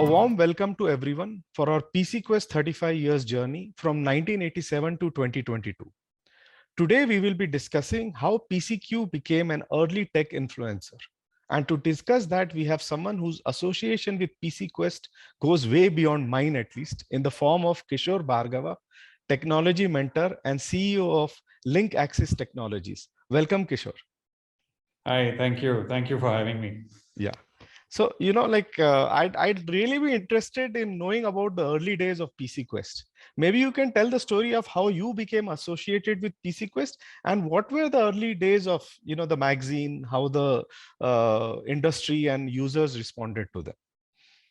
A warm welcome to everyone for our PCQuest 35 years journey from 1987 to 2022. Today, we will be discussing how PCQ became an early tech influencer. And to discuss that, we have someone whose association with PCQuest goes way beyond mine, at least, in the form of Kishore Bhargava, technology mentor and CEO of Linkaxis Technologies. Welcome, Kishore. Hi, thank you. Thank you for having me. Yeah. So, I'd really be interested in knowing about the early days of PCQuest. Maybe you can tell the story of how you became associated with PCQuest and what were the early days of, the magazine, how the industry and users responded to them.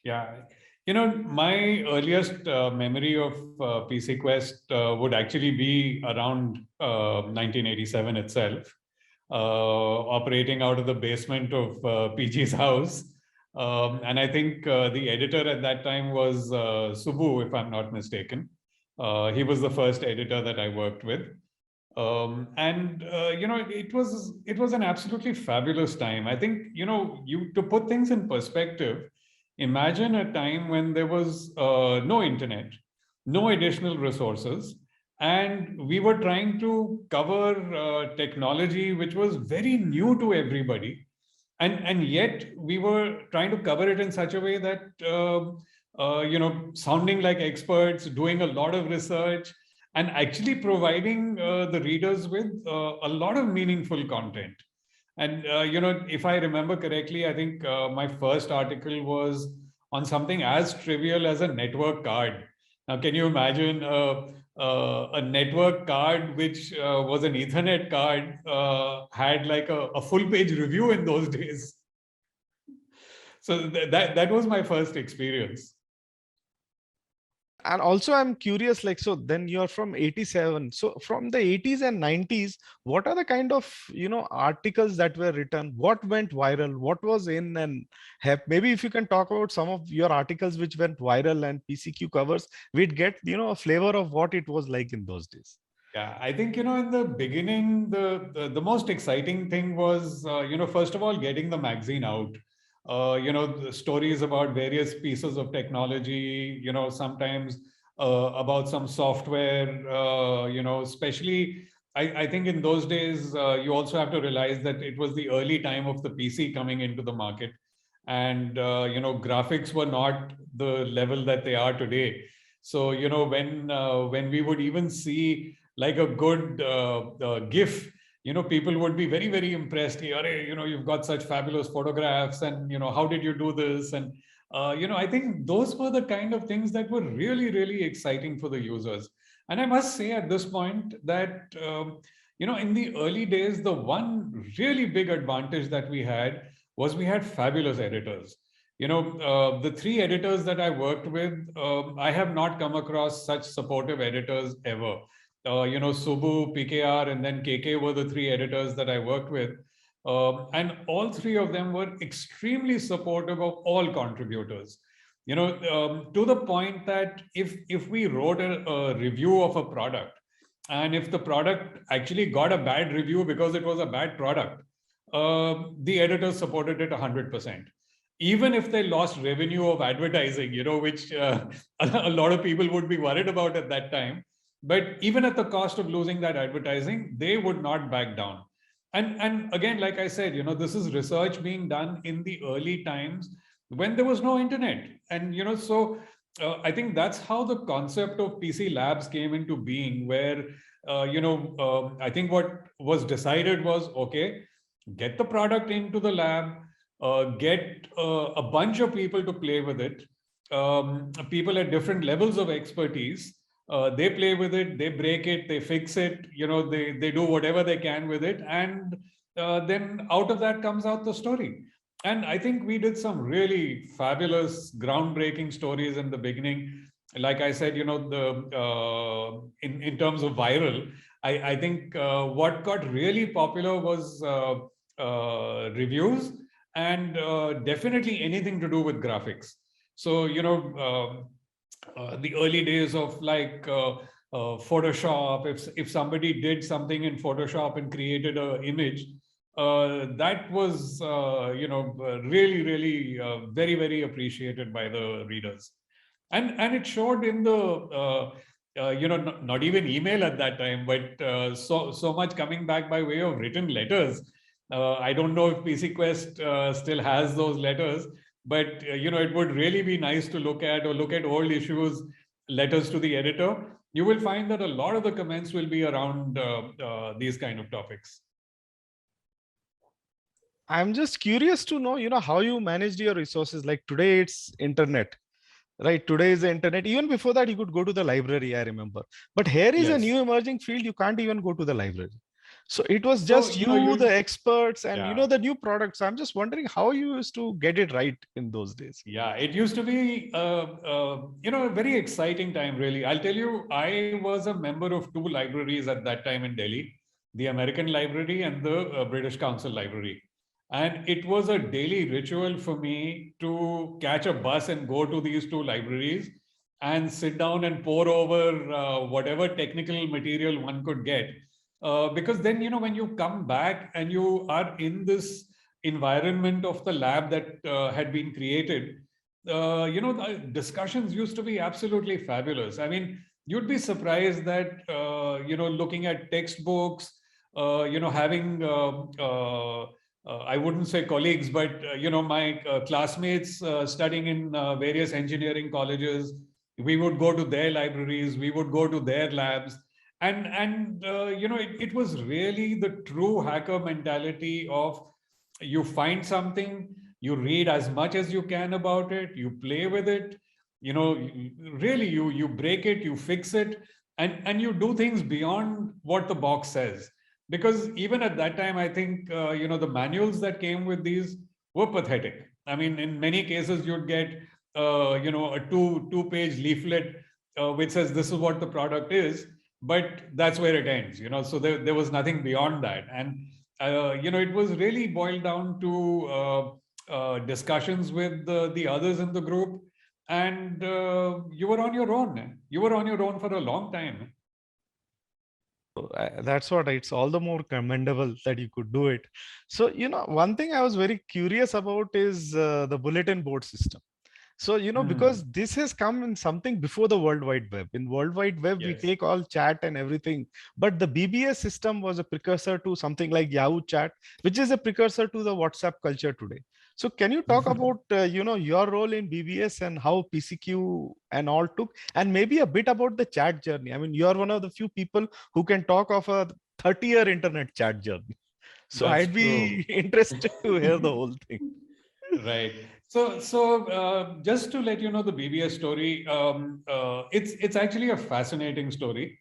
Yeah, my earliest memory of PCQuest would actually be around 1987 itself, operating out of the basement of PG's house. And I think the editor at that time was Subbu, if I'm not mistaken. He was the first editor that I worked with. It was an absolutely fabulous time. I think, to put things in perspective, imagine a time when there was no internet, no additional resources, and we were trying to cover technology which was very new to everybody. And yet we were trying to cover it in such a way that, sounding like experts, doing a lot of research, and actually providing the readers with a lot of meaningful content. And, if I remember correctly, I think my first article was on something as trivial as a network card. Now, can you imagine a network card, which was an Ethernet card, had like a full-page review in those days? So that was my first experience. And also I'm curious, so then you're from 87. So from the 80s and 90s, what are the kind of, articles that were written? What went viral? What was in and maybe if you can talk about some of your articles which went viral and PCQ covers, we'd get, a flavor of what it was like in those days. Yeah, I think, in the beginning, the most exciting thing was, first of all, getting the magazine out. The stories about various pieces of technology, sometimes about some software, especially, I think in those days, you also have to realize that it was the early time of the PC coming into the market. And, graphics were not the level that they are today. So, when we would even see like a good GIF, people would be very, very impressed. You've got such fabulous photographs and, how did you do this? And, I think those were the kind of things that were really, really exciting for the users. And I must say at this point that, in the early days, the one really big advantage that we had was we had fabulous editors. The three editors that I worked with, I have not come across such supportive editors ever. Subbu, PKR, and then KK were the three editors that I worked with. And all three of them were extremely supportive of all contributors. To the point that if we wrote a review of a product, and if the product actually got a bad review because it was a bad product, the editors supported it 100%. Even if they lost revenue of advertising, which a lot of people would be worried about at that time. But even at the cost of losing that advertising, they would not back down. And again, like I said, this is research being done in the early times when there was no internet. And, so I think that's how the concept of PC labs came into being, where, I think what was decided was, okay, get the product into the lab, get a bunch of people to play with it, people at different levels of expertise. They play with it, they break it, they fix it, they do whatever they can with it. And then out of that comes out the story. And I think we did some really fabulous, groundbreaking stories in the beginning. Like I said, in terms of viral, I think what got really popular was reviews and definitely anything to do with graphics. So, the early days of like Photoshop, if somebody did something in Photoshop and created an image, that was, really, really very, very appreciated by the readers. And it showed in the, not even email at that time, but so much coming back by way of written letters. I don't know if PCQuest still has those letters, but it would really be nice to look at old issues, letters to the editor. You will find that a lot of the comments will be around these kind of topics. I'm just curious to know, how you managed your resources. Like today, it's internet, right? Today is the internet. Even before that, you could go to the library, I remember. But here is a Yes. new emerging field. You can't even go to the library. So it was So, just you, the experts, and yeah. the new products. I'm just wondering how you used to get it right in those days. Yeah, it used to be, a very exciting time, really. I'll tell you, I was a member of two libraries at that time in Delhi, the American Library and the British Council Library. And it was a daily ritual for me to catch a bus and go to these two libraries and sit down and pore over whatever technical material one could get. Because then, when you come back and you are in this environment of the lab that had been created, the discussions used to be absolutely fabulous. I mean, you'd be surprised that, looking at textbooks, having, I wouldn't say colleagues, but, my classmates studying in various engineering colleges, we would go to their libraries, we would go to their labs. And it was really the true hacker mentality of, you find something, you read as much as you can about it, you play with it, really you break it, you fix it, and you do things beyond what the box says. Because even at that time, I think, the manuals that came with these were pathetic. I mean, in many cases, you'd get, a two-page leaflet which says this is what the product is, but that's where it ends, so there was nothing beyond that. And it was really boiled down to discussions with the others in the group, and you were on your own. You were on your own for a long time. That's what it's all the more commendable that you could do it. So, one thing I was very curious about is the bulletin board system. So, because this has come in something before the World Wide Web. In World Wide Web, we Yes. take all chat and everything. But the BBS system was a precursor to something like Yahoo Chat, which is a precursor to the WhatsApp culture today. So can you talk about, your role in BBS and how PCQ and all took, and maybe a bit about the chat journey? I mean, you're one of the few people who can talk of a 30-year internet chat journey. So That's I'd be interested to hear the whole thing. Right. So just to let you know the BBS story, it's actually a fascinating story.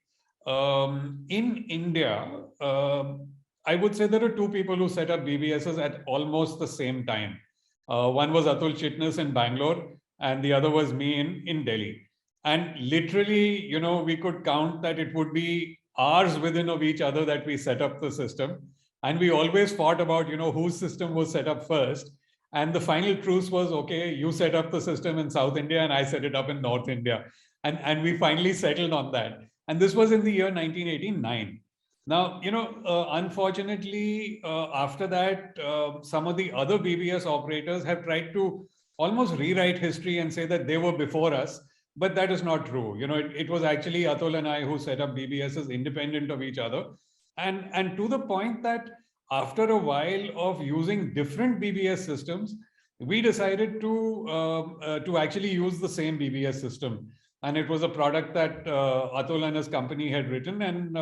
In India, I would say there are two people who set up BBSs at almost the same time. One was Atul Chitnis in Bangalore, and the other was me in Delhi. And literally, we could count that it would be hours within of each other that we set up the system. And we always fought about, whose system was set up first. And the final truce was, okay, you set up the system in South India and I set it up in North India. And we finally settled on that. And this was in the year 1989. Now, unfortunately, after that, some of the other BBS operators have tried to almost rewrite history and say that they were before us. But that is not true. It was actually Atul and I who set up BBSs independent of each other. And to the point that after a while of using different BBS systems, we decided to actually use the same BBS system. And it was a product that Atul and his company had written, and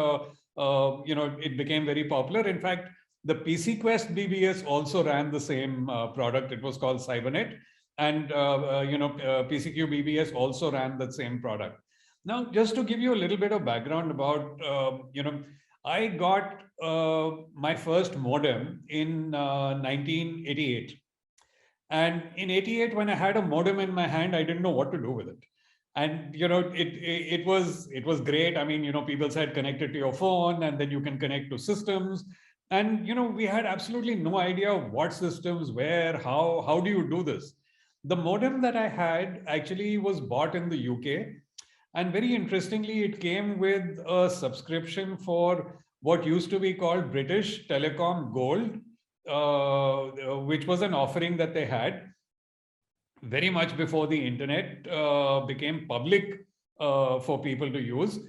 it became very popular. In fact, the PCQuest BBS also ran the same product. It was called Cybernet, and PCQ BBS also ran the same product. Now, just to give you a little bit of background about, I got my first modem in 1988. And in 88, when I had a modem in my hand, I didn't know what to do with it. And it was great. I mean, people said connect it to your phone, and then you can connect to systems. And we had absolutely no idea what systems, where, how do you do this? The modem that I had actually was bought in the UK. And very interestingly, it came with a subscription for what used to be called British Telecom Gold, which was an offering that they had very much before the internet became public for people to use.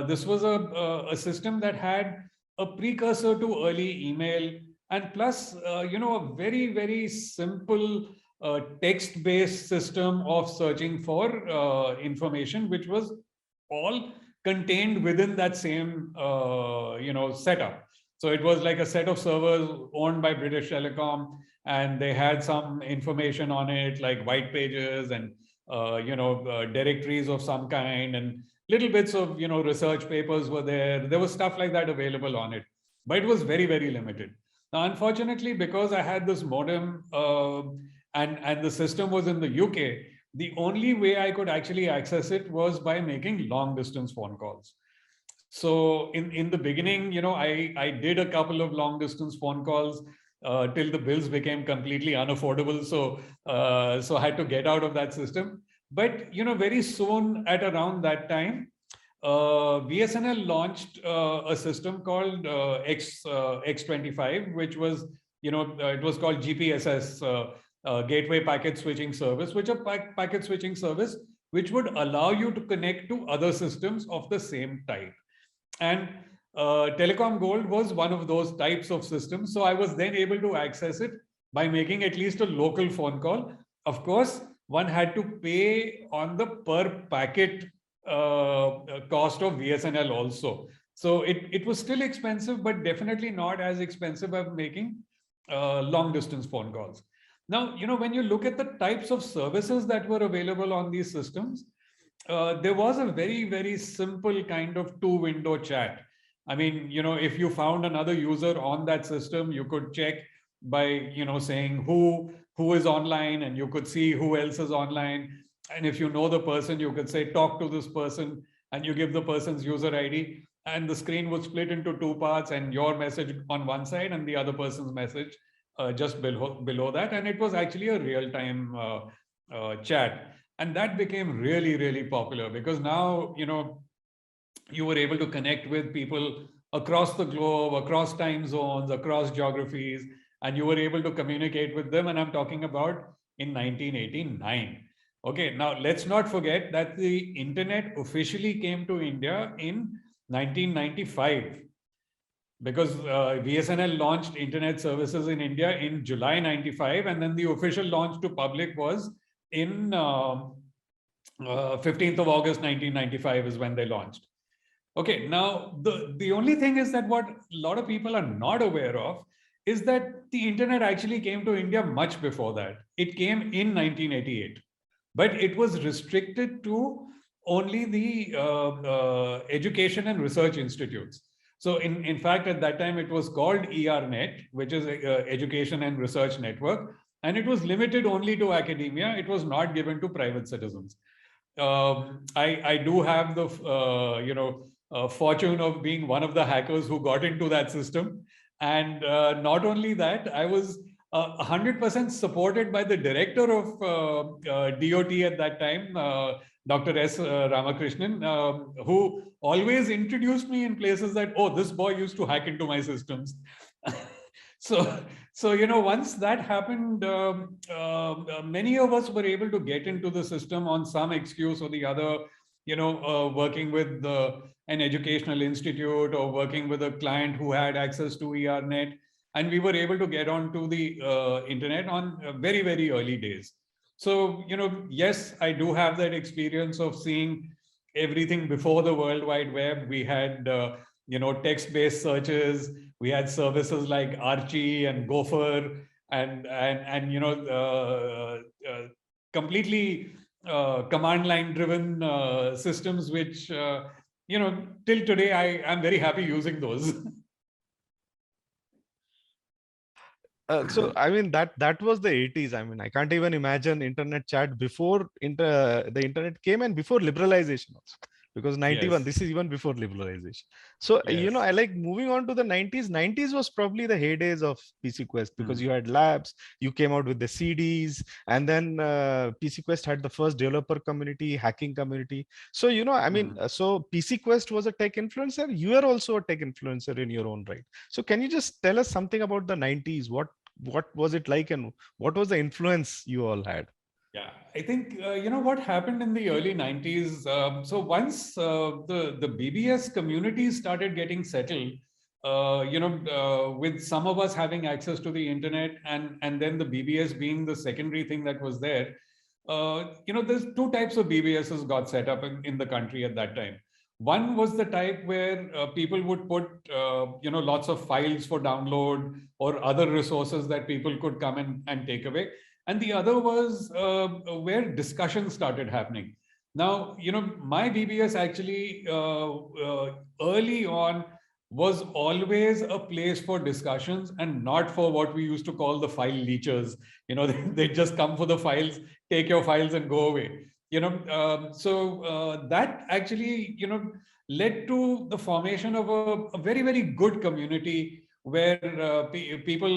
This was a system that had a precursor to early email, and plus, a very, very simple text-based system of searching for information, which was all contained within that same, setup. So it was like a set of servers owned by British Telecom, and they had some information on it, like white pages and directories of some kind, and little bits of research papers were there. There was stuff like that available on it, but it was very, very limited. Now, unfortunately, because I had this modem and the system was in the UK, the only way I could actually access it was by making long distance phone calls. So in the beginning, I did a couple of long distance phone calls till the bills became completely unaffordable. So I had to get out of that system. But very soon, at around that time, BSNL launched a system called X25, which was it was called GPSS, Gateway Packet Switching Service, which a packet switching service which would allow you to connect to other systems of the same type. And Telecom Gold was one of those types of systems. So I was then able to access it by making at least a local phone call. Of course, one had to pay on the per packet cost of BSNL also. So it was still expensive, but definitely not as expensive as making long distance phone calls. Now, when you look at the types of services that were available on these systems, there was a very, very simple kind of two-window chat. I mean, if you found another user on that system, you could check by, saying who is online, and you could see who else is online. And if you know the person, you could say, talk to this person, and you give the person's user ID, and the screen would split into two parts, and your message on one side and the other person's message just below that. And it was actually a real-time chat. And that became really, really popular because now, you were able to connect with people across the globe, across time zones, across geographies, and you were able to communicate with them. And I'm talking about in 1989. Okay, now let's not forget that the internet officially came to India in 1995 because BSNL launched internet services in India in July 95, and then the official launch to public was in 15th of August 1995 is when they launched. Okay, now the only thing is that what a lot of people are not aware of is that the internet actually came to India much before that. It came in 1988, but it was restricted to only the education and research institutes. So in fact, at that time, it was called ERNet, which is Education and Research Network, and it was limited only to academia. It was not given to private citizens. I do have the fortune of being one of the hackers who got into that system, and not only that, I was 100% supported by the director of DOT at that time, Dr. S. Ramakrishnan, who always introduced me in places that, oh, this boy used to hack into my systems. So once that happened, many of us were able to get into the system on some excuse or the other, working with an educational institute or working with a client who had access to ERNet. And we were able to get onto the internet on very, very early days. So, yes, I do have that experience of seeing everything before the World Wide Web. We had, text-based searches. We had services like Archie and Gopher and completely command line driven systems, which, till today, I'm very happy using those. So I mean that was the 80s. I mean, I can't even imagine internet chat before the internet came and before liberalization also. because 91, Yes. this is even before liberalization. So, Yes. I like moving on to the 90s. 90s was probably the heydays of PC Quest, because you Hmm. had labs, you came out with the CDs, and then PC Quest had the first developer community, hacking community. So, Hmm. so PC Quest was a tech influencer. You are also a tech influencer in your own right. So can you just tell us something about the 90s? What was it like, and what was the influence you all had? Yeah, I think what happened in the early 90s. So once the BBS community started getting settled, with some of us having access to the internet, and then the BBS being the secondary thing that was there. There's two types of BBSs got set up in the country at that time. One was the type where people would put lots of files for download or other resources that people could come and take away, and the other was where discussion started happening. Now, my BBS actually early on was always a place for discussions and not for what we used to call the file leechers. They just come for the files, take your files and go away. That actually, led to the formation of a very, very good community where people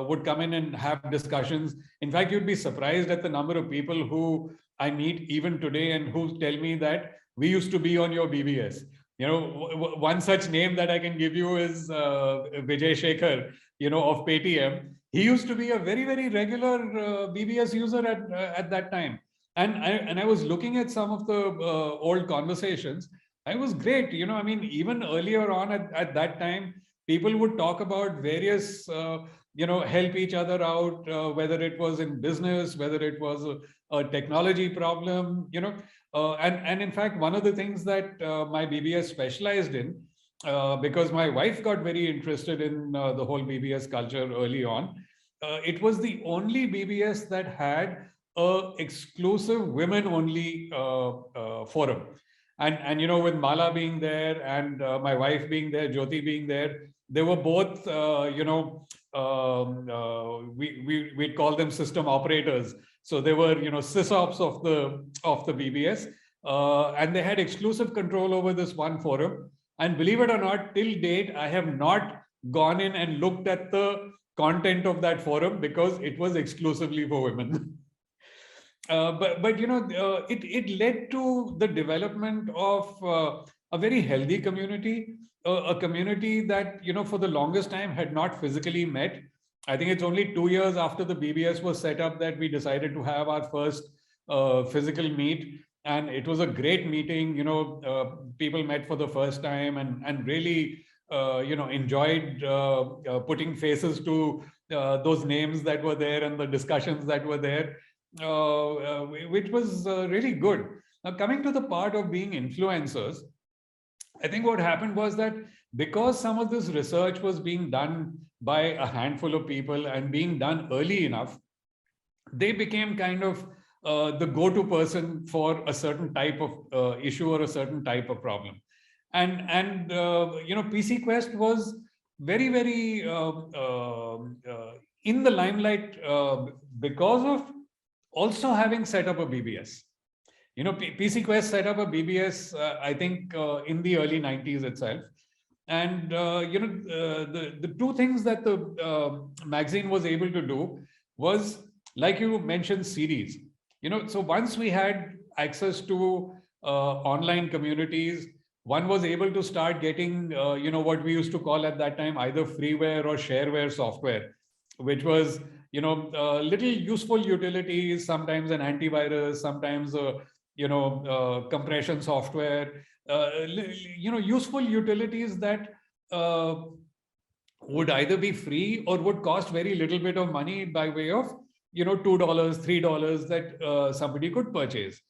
would come in and have discussions. In fact, you'd be surprised at the number of people who I meet even today and who tell me that we used to be on your BBS. One such name that I can give you is Vijay Shekhar, of Paytm. He used to be a very, very regular BBS user at that time. And I was looking at some of the old conversations. I was great. I mean, even earlier on at that time, people would talk about various help each other out, whether it was in business, whether it was a technology problem, and in fact, one of the things that my BBS specialized in, because my wife got very interested in the whole BBS culture early on. It was the only BBS that had a exclusive women only forum. And with Mala being there and my wife being there, Jyoti being there, they were both we'd call them system operators. So they were sysops of the BBS, and they had exclusive control over this one forum. And believe it or not, till date I have not gone in and looked at the content of that forum because it was exclusively for women. But it led to the development of a very healthy community, a community that for the longest time had not physically met. I think it's only 2 years after the BBS was set up that we decided to have our first physical meet, and it was a great meeting. People met for the first time and really enjoyed putting faces to those names that were there and the discussions that were there, which was really good. Now, coming to the part of being influencers, I think what happened was that because some of this research was being done by a handful of people and being done early enough, they became kind of the go-to person for a certain type of issue or a certain type of problem. And PC Quest was very, very in the limelight because of also having set up a BBS. PCQuest set up a BBS, I think, in the early 90s itself. And, the two things that the magazine was able to do was, like you mentioned, CDs. So once we had access to online communities, one was able to start getting, what we used to call at that time either freeware or shareware software, which was, little useful utilities, sometimes an antivirus, sometimes compression software, useful utilities that uh, would either be free or would cost very little bit of money by way of $2, $3 that somebody could purchase.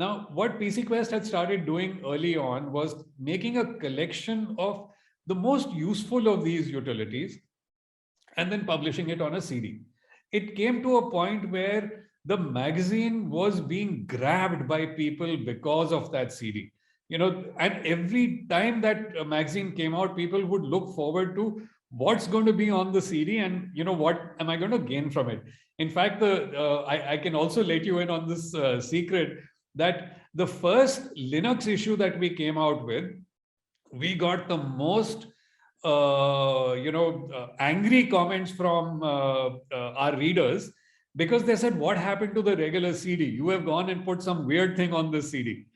Now, what PC Quest had started doing early on was making a collection of the most useful of these utilities and then publishing it on a CD. It came to a point where the magazine was being grabbed by people because of that CD. And every time that magazine came out, people would look forward to what's going to be on the CD and what am I going to gain from it. In fact, I can also let you in on this secret that the first Linux issue that we came out with, we got the most angry comments from our readers, because they said, what happened to the regular CD? You have gone and put some weird thing on this CD.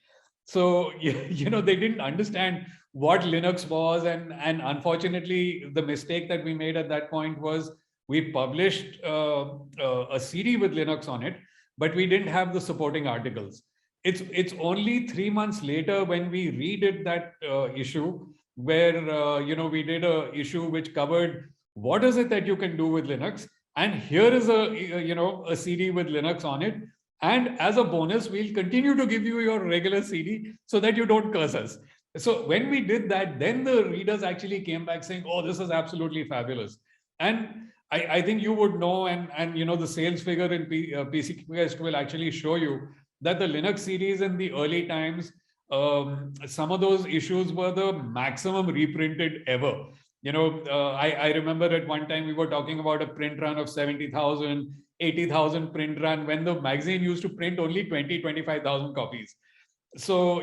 So, they didn't understand what Linux was. And unfortunately, the mistake that we made at that point was we published a CD with Linux on it, but we didn't have the supporting articles. It's only 3 months later when we redid that issue, where we did a issue which covered what is it that you can do with Linux, and here is a CD with Linux on it, and as a bonus we'll continue to give you your regular CD so that you don't curse us. So when we did that, then the readers actually came back saying, oh, this is absolutely fabulous. And I think you would know, and the sales figure in PCQuest will actually show you that the Linux series in the early times, some of those issues were the maximum reprinted ever. I remember at one time we were talking about a print run of 70,000, 80,000 print run, when the magazine used to print only 25,000 copies. So,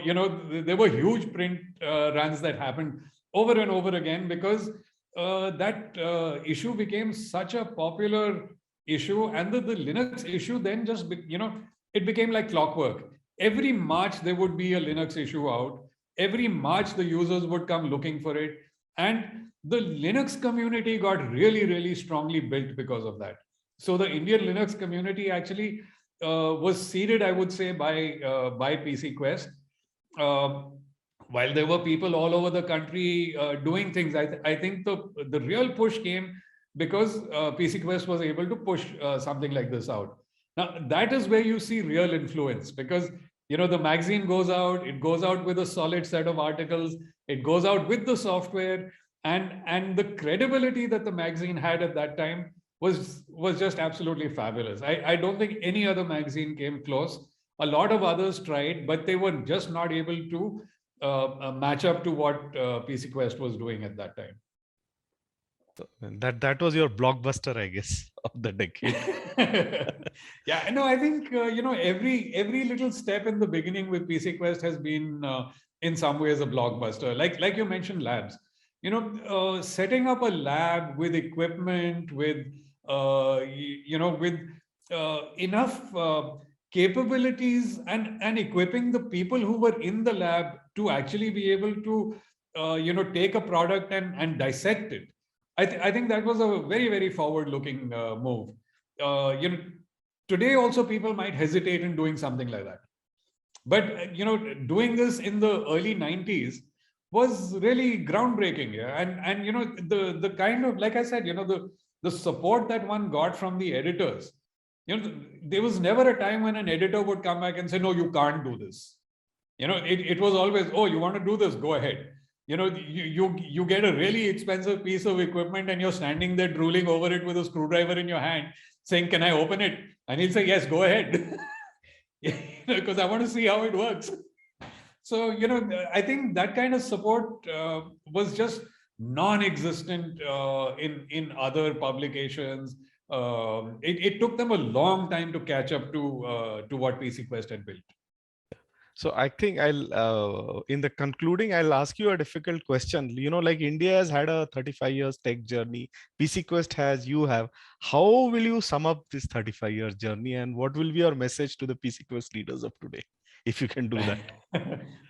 there were huge print runs that happened over and over again, because that issue became such a popular issue. And the Linux issue then just, it became like clockwork. Every March, there would be a Linux issue out. Every March, the users would come looking for it. And the Linux community got really, really strongly built because of that. So the Indian Linux community actually was seeded, I would say, by PCQuest. While there were people all over the country doing things, I think the real push came because PCQuest was able to push something like this out. Now, that is where you see real influence, because the magazine goes out, it goes out with a solid set of articles, it goes out with the software, and the credibility that the magazine had at that time was just absolutely fabulous. I don't think any other magazine came close. A lot of others tried, but they were just not able to match up to what PCQuest was doing at that time. That was your blockbuster, I guess, of the decade. Yeah, no, I think every little step in the beginning with PCQuest has been in some ways a blockbuster. Like you mentioned, labs. Setting up a lab with equipment, with enough capabilities, and equipping the people who were in the lab to actually be able to take a product and dissect it. I think that was a very, very forward-looking move. Today also people might hesitate in doing something like that. But doing this in the early 90s was really groundbreaking. Yeah? And the kind of, like I said, the support that one got from the editors. There was never a time when an editor would come back and say, no, you can't do this. It was always, oh, you want to do this, go ahead. You get a really expensive piece of equipment and you're standing there drooling over it with a screwdriver in your hand saying, can I open it? And he'll say, yes, go ahead. Because I want to see how it works. So, I think that kind of support was just non-existent in other publications. It took them a long time to catch up to what PCQuest had built. So I think in the concluding, I'll ask you a difficult question. Like India has had a 35 years tech journey. PCQuest has, you have. How will you sum up this 35 years journey, and what will be your message to the PCQuest leaders of today, if you can do that?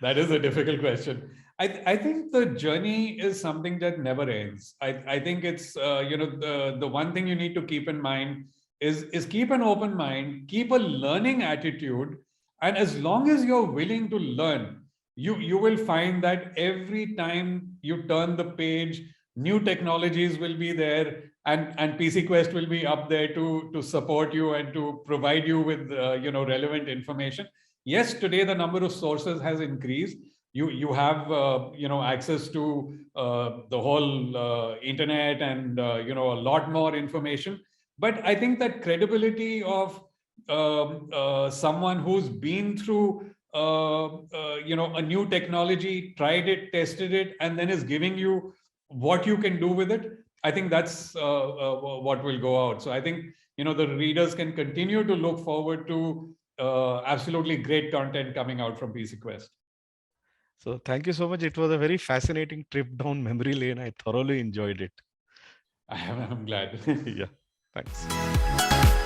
That is a difficult question. I think the journey is something that never ends. I think it's, the one thing you need to keep in mind is keep an open mind, keep a learning attitude. And as long as you're willing to learn, you will find that every time you turn the page, new technologies will be there, and PCQuest will be up there to support you and to provide you with relevant information. Yes, today the number of sources has increased. You have access to the whole internet and a lot more information. But I think that credibility of someone who's been through a new technology, tried it, tested it, and then is giving you what you can do with it, I think that's what will go out. So I think the readers can continue to look forward to absolutely great content coming out from PCQuest. So thank you so much. It was a very fascinating trip down memory lane. I thoroughly enjoyed it. I'm glad. Yeah, thanks.